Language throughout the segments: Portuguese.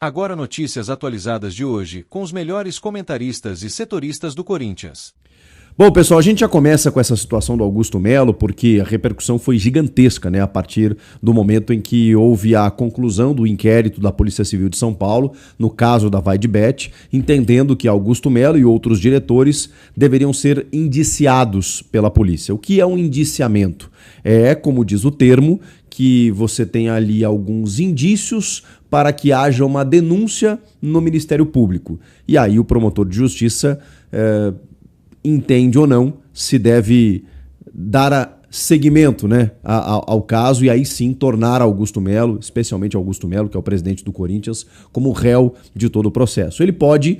Agora notícias atualizadas de hoje, com os melhores comentaristas e setoristas do Corinthians. Bom, pessoal, a gente já começa com essa situação do Augusto Melo, porque a repercussão foi gigantesca, né? A partir do momento em que houve a conclusão do inquérito da Polícia Civil de São Paulo, no caso da Vaidbet, entendendo que Augusto Melo e outros diretores deveriam ser indiciados pela polícia. O que é um indiciamento? É, como diz o termo, que você tem ali alguns indícios para que haja uma denúncia no Ministério Público. E aí o promotor de justiça entende ou não se deve dar seguimento, né, ao caso e aí sim tornar Augusto Melo, especialmente Augusto Melo, que é o presidente do Corinthians, como réu de todo o processo. Ele pode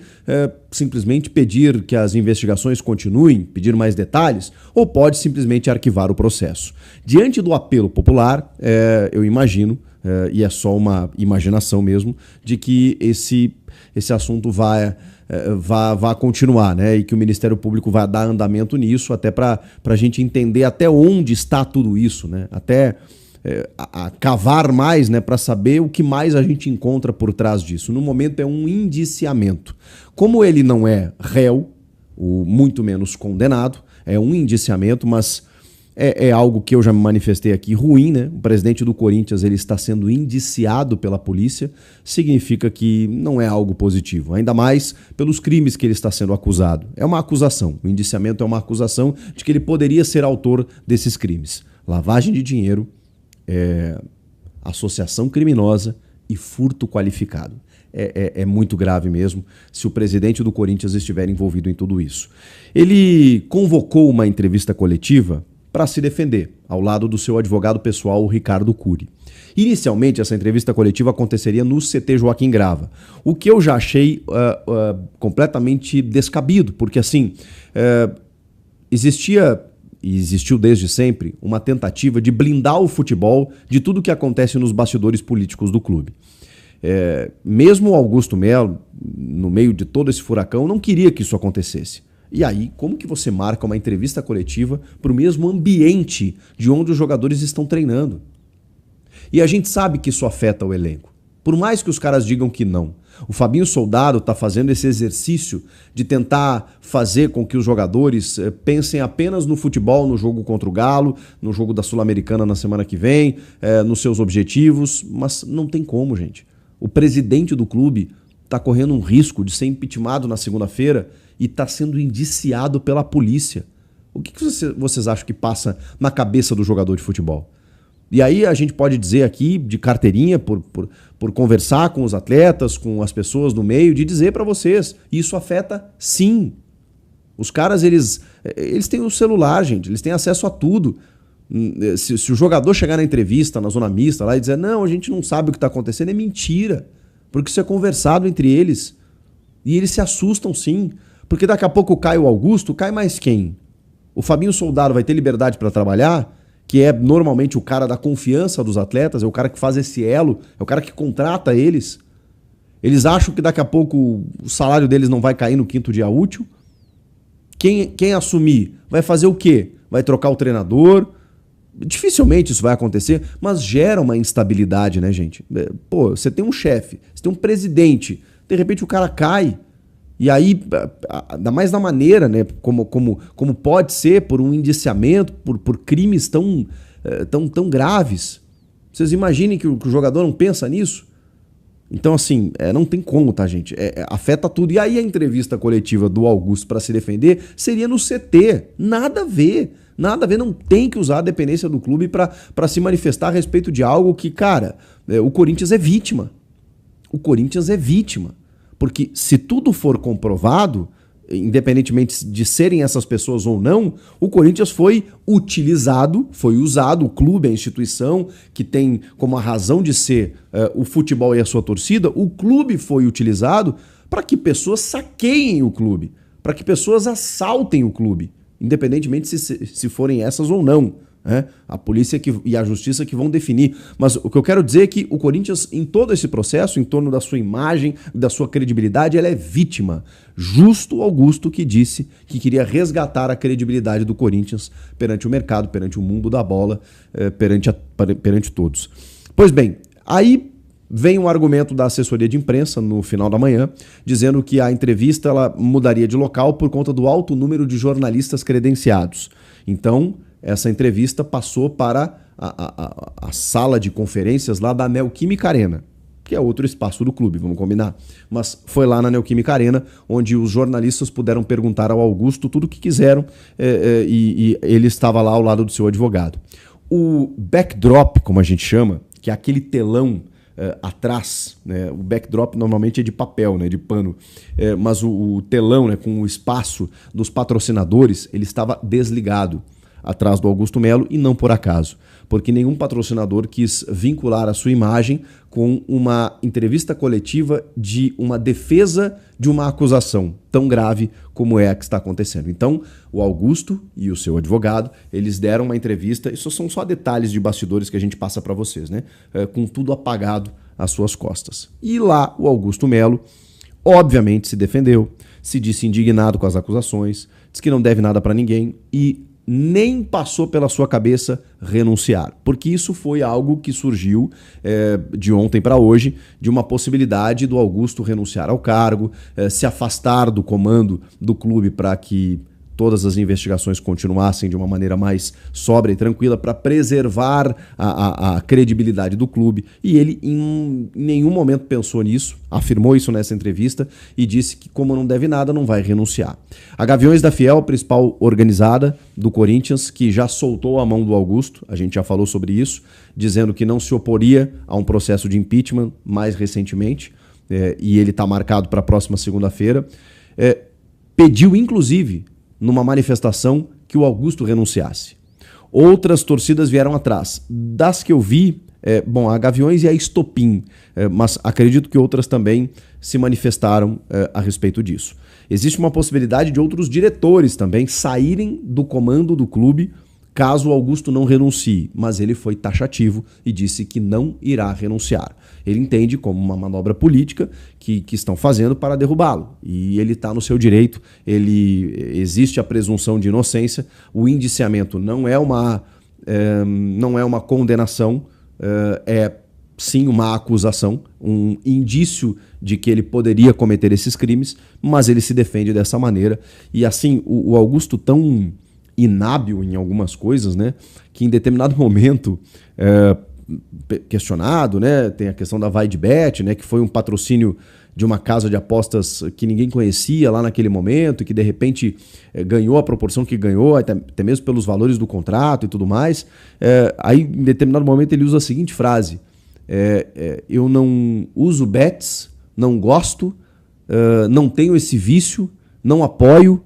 simplesmente pedir que as investigações continuem, pedir mais detalhes, ou pode simplesmente arquivar o processo. Diante do apelo popular, eu imagino, e é só uma imaginação mesmo, de que esse assunto vá continuar, né? E que o Ministério Público vai dar andamento nisso, até para a gente entender até onde está tudo isso, né? Até cavar mais, né? Para saber o que mais a gente encontra por trás disso. No momento é um indiciamento. Como ele não é réu, ou muito menos condenado, é um indiciamento, mas é algo que eu já me manifestei aqui ruim, né? O presidente do Corinthians ele está sendo indiciado pela polícia, significa que não é algo positivo, ainda mais pelos crimes que ele está sendo acusado. É uma acusação, o indiciamento é uma acusação de que ele poderia ser autor desses crimes. Lavagem de dinheiro, associação criminosa e furto qualificado. É muito grave mesmo se o presidente do Corinthians estiver envolvido em tudo isso. Ele convocou uma entrevista coletiva para se defender, ao lado do seu advogado pessoal, o Ricardo Cury. Inicialmente, essa entrevista coletiva aconteceria no CT Joaquim Grava, o que eu já achei completamente descabido, porque assim, existiu desde sempre uma tentativa de blindar o futebol de tudo que acontece nos bastidores políticos do clube. Mesmo o Augusto Melo, no meio de todo esse furacão, não queria que isso acontecesse. E aí, como que você marca uma entrevista coletiva para o mesmo ambiente de onde os jogadores estão treinando? E a gente sabe que isso afeta o elenco. Por mais que os caras digam que não. O Fabinho Soldado está fazendo esse exercício de tentar fazer com que os jogadores pensem apenas no futebol, no jogo contra o Galo, no jogo da Sul-Americana na semana que vem, nos seus objetivos, mas não tem como, gente. O presidente do clube está correndo um risco de ser impeachmentado na segunda-feira e está sendo indiciado pela polícia. O que vocês acham que passa na cabeça do jogador de futebol? E aí a gente pode dizer aqui, de carteirinha, por conversar com os atletas, com as pessoas do meio, de dizer para vocês, isso afeta sim. Os caras, eles têm o celular, gente, eles têm acesso a tudo. Se o jogador chegar na entrevista, na zona mista lá e dizer, não, a gente não sabe o que está acontecendo, é mentira. Porque isso é conversado entre eles. E eles se assustam sim. Porque daqui a pouco cai o Augusto, cai mais quem? O Fabinho Soldado vai ter liberdade para trabalhar, que é normalmente o cara da confiança dos atletas, é o cara que faz esse elo, é o cara que contrata eles. Eles acham que daqui a pouco o salário deles não vai cair no 5º dia útil. Quem assumir vai fazer o quê? Vai trocar o treinador? Dificilmente isso vai acontecer, mas gera uma instabilidade, né, gente? Pô, você tem um chefe, você tem um presidente, de repente o cara cai. E aí, ainda mais da maneira, né, como pode ser por um indiciamento, por crimes tão graves. Vocês imaginem que o jogador não pensa nisso? Então, assim, não tem como, tá, gente? Afeta tudo. E aí a entrevista coletiva do Augusto para se defender seria no CT. Nada a ver. Nada a ver, não tem que usar a dependência do clube para se manifestar a respeito de algo que, cara, o Corinthians é vítima. O Corinthians é vítima. Porque se tudo for comprovado, independentemente de serem essas pessoas ou não, o Corinthians foi utilizado, foi usado, o clube, a instituição que tem como a razão de ser o futebol e a sua torcida, o clube foi utilizado para que pessoas saqueiem o clube, para que pessoas assaltem o clube, independentemente se forem essas ou não. A polícia e a justiça que vão definir. Mas o que eu quero dizer é que o Corinthians, em todo esse processo, em torno da sua imagem, da sua credibilidade, ela é vítima. Justo Augusto que disse que queria resgatar a credibilidade do Corinthians perante o mercado, perante o mundo da bola, perante todos. Pois bem, aí Vem um argumento da assessoria de imprensa no final da manhã, dizendo que a entrevista ela mudaria de local por conta do alto número de jornalistas credenciados. Então, essa entrevista passou para a sala de conferências lá da Neoquímica Arena, que é outro espaço do clube, vamos combinar. Mas foi lá na Neoquímica Arena, onde os jornalistas puderam perguntar ao Augusto tudo o que quiseram e ele estava lá ao lado do seu advogado. O backdrop, como a gente chama, que é aquele telão atrás, né? O backdrop normalmente é de papel, né? De pano, mas o telão, né? Com o espaço dos patrocinadores, ele estava desligado atrás do Augusto Melo e não por acaso, porque nenhum patrocinador quis vincular a sua imagem com uma entrevista coletiva de uma defesa de uma acusação tão grave como é a que está acontecendo. Então, o Augusto e o seu advogado, eles deram uma entrevista, isso são só detalhes de bastidores que a gente passa para vocês, né? Com tudo apagado às suas costas. E lá o Augusto Melo, obviamente, se defendeu, se disse indignado com as acusações, disse que não deve nada para ninguém e nem passou pela sua cabeça renunciar, porque isso foi algo que surgiu de ontem para hoje, de uma possibilidade do Augusto renunciar ao cargo, se afastar do comando do clube para que todas as investigações continuassem de uma maneira mais sóbria e tranquila para preservar a credibilidade do clube. E ele em nenhum momento pensou nisso, afirmou isso nessa entrevista e disse que, como não deve nada, não vai renunciar. A Gaviões da Fiel, principal organizada do Corinthians, que já soltou a mão do Augusto, a gente já falou sobre isso, dizendo que não se oporia a um processo de impeachment mais recentemente, e ele está marcado para a próxima segunda-feira, pediu, inclusive, numa manifestação, que o Augusto renunciasse. Outras torcidas vieram atrás. Das que eu vi, a Gaviões e a Estopim, mas acredito que outras também se manifestaram a respeito disso. Existe uma possibilidade de outros diretores também saírem do comando do clube caso o Augusto não renuncie, mas ele foi taxativo e disse que não irá renunciar. Ele entende como uma manobra política que estão fazendo para derrubá-lo. E ele está no seu direito, existe a presunção de inocência, o indiciamento não é uma condenação, é sim uma acusação, um indício de que ele poderia cometer esses crimes, mas ele se defende dessa maneira. E assim, o Augusto tão inábil em algumas coisas, né, que em determinado momento questionado, né, tem a questão da VaideBet, né, que foi um patrocínio de uma casa de apostas que ninguém conhecia lá naquele momento e que de repente ganhou a proporção que ganhou, até mesmo pelos valores do contrato e tudo mais. Aí em determinado momento ele usa a seguinte frase: eu não uso bets, não gosto, não tenho esse vício, não apoio.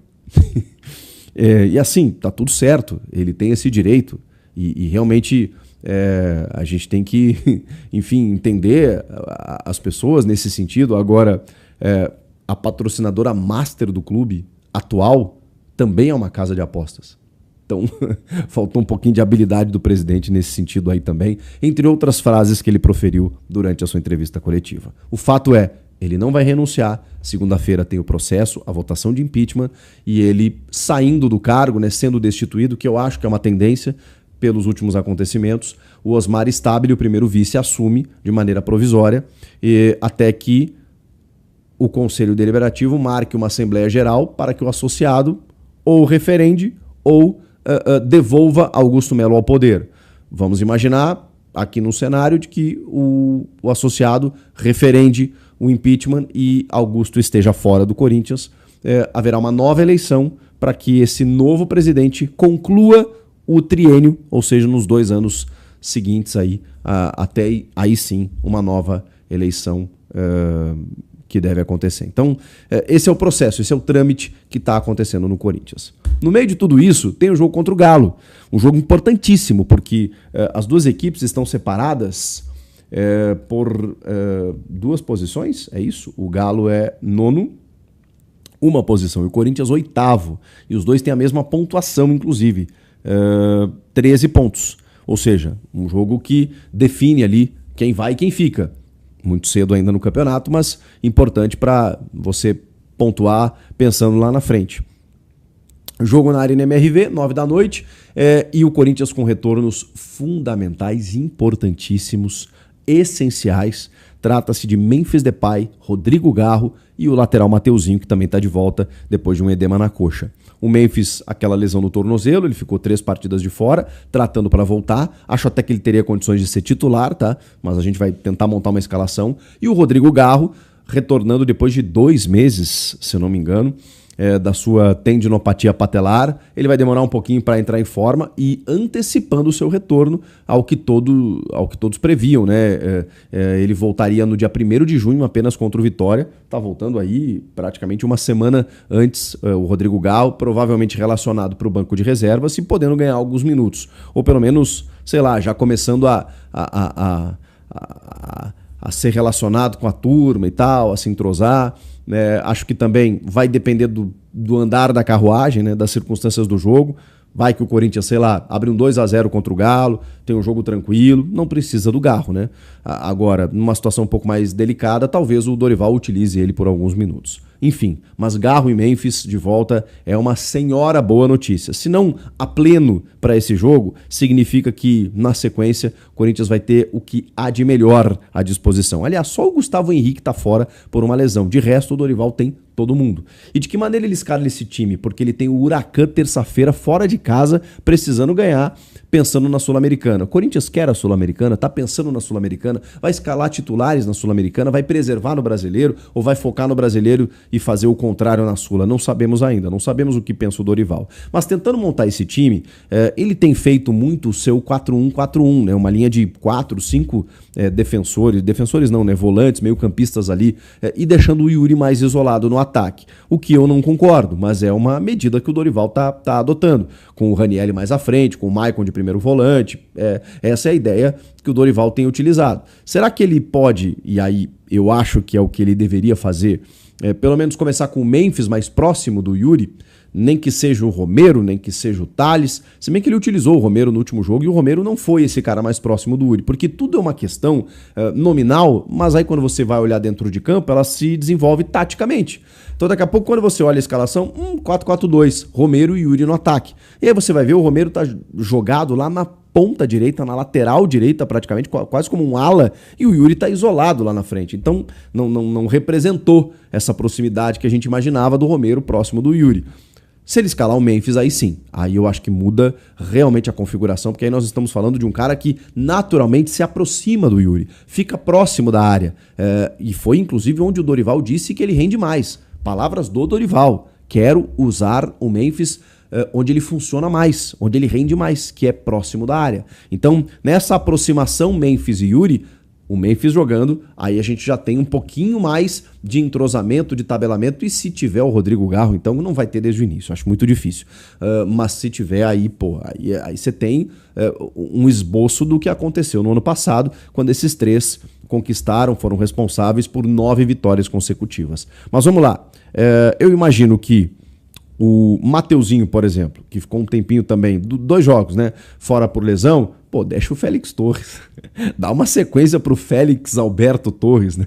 E assim, tá tudo certo, ele tem esse direito e realmente a gente tem que, enfim, entender as pessoas nesse sentido. Agora, a patrocinadora master do clube atual também é uma casa de apostas. Então, faltou um pouquinho de habilidade do presidente nesse sentido aí também, entre outras frases que ele proferiu durante a sua entrevista coletiva. O fato é, ele não vai renunciar. Segunda-feira tem o processo, a votação de impeachment, e ele saindo do cargo, né, sendo destituído, que eu acho que é uma tendência pelos últimos acontecimentos, o Osmar Stabile, o primeiro vice, assume de maneira provisória, até que o Conselho Deliberativo marque uma Assembleia Geral para que o associado ou referende ou devolva Augusto Melo ao poder. Vamos imaginar aqui no cenário de que o associado referende o impeachment e Augusto esteja fora do Corinthians, haverá uma nova eleição para que esse novo presidente conclua o triênio, ou seja, nos 2 anos seguintes aí, até aí sim, uma nova eleição que deve acontecer. Então, esse é o processo, esse é o trâmite que está acontecendo no Corinthians. No meio de tudo isso, tem o jogo contra o Galo, um jogo importantíssimo, porque as duas equipes estão separadas por 2 posições, é isso? O Galo é 9º, uma posição, e o Corinthians 8º, e os dois têm a mesma pontuação, inclusive, 13 pontos. Ou seja, um jogo que define ali quem vai e quem fica. Muito cedo ainda no campeonato, mas importante para você pontuar pensando lá na frente. Jogo na Arena MRV, 9 da noite, e o Corinthians com retornos fundamentais, importantíssimos, essenciais. Trata-se de Memphis Depay, Rodrigo Garro e o lateral Mateuzinho, que também está de volta depois de um edema na coxa. O Memphis, aquela lesão no tornozelo, ele ficou 3 partidas de fora, tratando para voltar. Acho até que ele teria condições de ser titular, tá? Mas a gente vai tentar montar uma escalação. E o Rodrigo Garro, retornando depois de 2 meses, se eu não me engano, da sua tendinopatia patelar. Ele vai demorar um pouquinho para entrar em forma e antecipando o seu retorno ao que todos previam, né? Ele voltaria no dia 1º de junho apenas contra o Vitória. Tá voltando aí praticamente uma semana antes, o Rodrigo Garro, provavelmente relacionado para o banco de reservas e podendo ganhar alguns minutos. Ou pelo menos, sei lá, já começando a ser relacionado com a turma e tal, a se entrosar. Acho que também vai depender do andar da carruagem, né, das circunstâncias do jogo. Vai que o Corinthians, sei lá, abre um 2-0 contra o Galo, tem um jogo tranquilo, não precisa do Garro, né? Agora, numa situação um pouco mais delicada, talvez o Dorival utilize ele por alguns minutos. Enfim, mas Garro e Memphis de volta é uma senhora boa notícia. Se não a pleno para esse jogo, significa que na sequência o Corinthians vai ter o que há de melhor à disposição. Aliás, só o Gustavo Henrique está fora por uma lesão. De resto, o Dorival tem todo mundo. E de que maneira ele escala esse time? Porque ele tem o Huracan terça-feira fora de casa, precisando ganhar, pensando na Sul-Americana. O Corinthians quer a Sul-Americana, está pensando na Sul-Americana, vai escalar titulares na Sul-Americana, vai preservar no Brasileiro ou vai focar no Brasileiro e fazer o contrário na Sula? Não sabemos ainda, não sabemos o que pensa o Dorival. Mas tentando montar esse time, ele tem feito muito o seu 4-1-4-1, né? Uma linha de 4, 5 defensores não, né? Volantes, meio-campistas ali, e deixando o Yuri mais isolado no ataque. O que eu não concordo, mas é uma medida que o Dorival tá adotando, com o Ranieri mais à frente, com o Maicon de primeiro volante. Essa é a ideia que o Dorival tem utilizado. Será que ele pode, e aí eu acho que é o que ele deveria fazer, pelo menos começar com o Memphis mais próximo do Yuri, nem que seja o Romero, nem que seja o Tales, se bem que ele utilizou o Romero no último jogo e o Romero não foi esse cara mais próximo do Yuri, porque tudo é uma questão nominal, mas aí quando você vai olhar dentro de campo, ela se desenvolve taticamente. Então daqui a pouco quando você olha a escalação, 4-4-2, Romero e Yuri no ataque. E aí você vai ver o Romero tá jogado lá na ponta direita, na lateral direita praticamente, quase como um ala, e o Yuri está isolado lá na frente. Então não representou essa proximidade que a gente imaginava do Romero próximo do Yuri. Se ele escalar o Memphis, aí sim. Aí eu acho que muda realmente a configuração, porque aí nós estamos falando de um cara que naturalmente se aproxima do Yuri, fica próximo da área. E foi inclusive onde o Dorival disse que ele rende mais. Palavras do Dorival. Quero usar o Memphis onde ele funciona mais, onde ele rende mais, que é próximo da área. Então, nessa aproximação Memphis e Yuri, o Memphis jogando, aí a gente já tem um pouquinho mais de entrosamento, de tabelamento, e se tiver o Rodrigo Garro, então não vai ter desde o início, acho muito difícil. Mas se tiver aí, aí você tem um esboço do que aconteceu no ano passado, quando esses 3 conquistaram, foram responsáveis por 9 vitórias consecutivas. Mas vamos lá, eu imagino que o Mateuzinho, por exemplo, que ficou um tempinho também, 2 jogos, né, fora por lesão, deixa o Félix Torres. Dá uma sequência pro Félix Alberto Torres, né?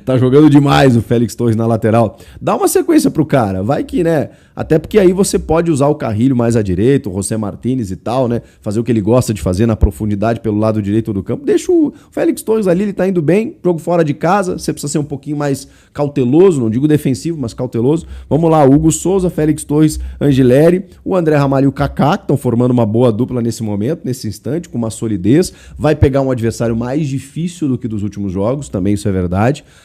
Tá jogando demais o Félix Torres na lateral. Dá uma sequência pro cara, vai que, né? Até porque aí você pode usar o Carrilho mais à direita, o José Martínez e tal, né? Fazer o que ele gosta de fazer na profundidade pelo lado direito do campo. Deixa o Félix Torres ali, ele tá indo bem, jogo fora de casa, você precisa ser um pouquinho mais cauteloso, não digo defensivo, mas cauteloso. Vamos lá, Hugo Souza, Félix Torres, Angileri, o André Ramalho e o Kaká, que estão formando uma boa dupla nesse momento, nesse instante, com uma solidez. Vai pegar um adversário mais difícil do que dos últimos jogos, também isso é verdade,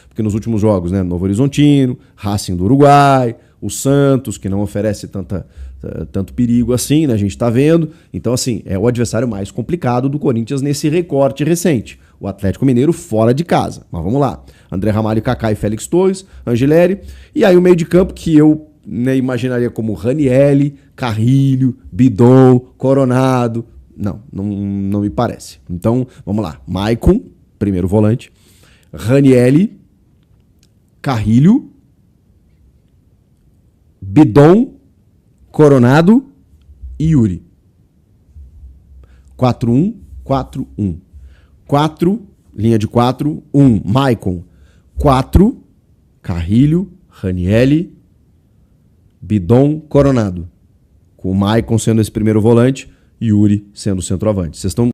porque nos últimos jogos, né, Novo Horizontino, Racing do Uruguai, o Santos, que não oferece tanto perigo assim, né, a gente tá vendo. Então, assim, é o adversário mais complicado do Corinthians nesse recorte recente. O Atlético Mineiro fora de casa. Mas vamos lá. André Ramalho, Kaká e Félix Torres, Angileri. E aí o meio de campo que eu, né, imaginaria como Ranieri, Carrilho, Bidon, Coronado. Não me parece. Então, vamos lá. Maicon, primeiro volante. Ranieri, Carrilho, Bidon, Coronado e Yuri. 4-1-4-1. 4, linha de 4, 1, Maicon. 4, Carrilho, Ranieri, Bidon, Coronado. Com o Maicon sendo esse primeiro volante e Yuri sendo o centroavante. Vocês estão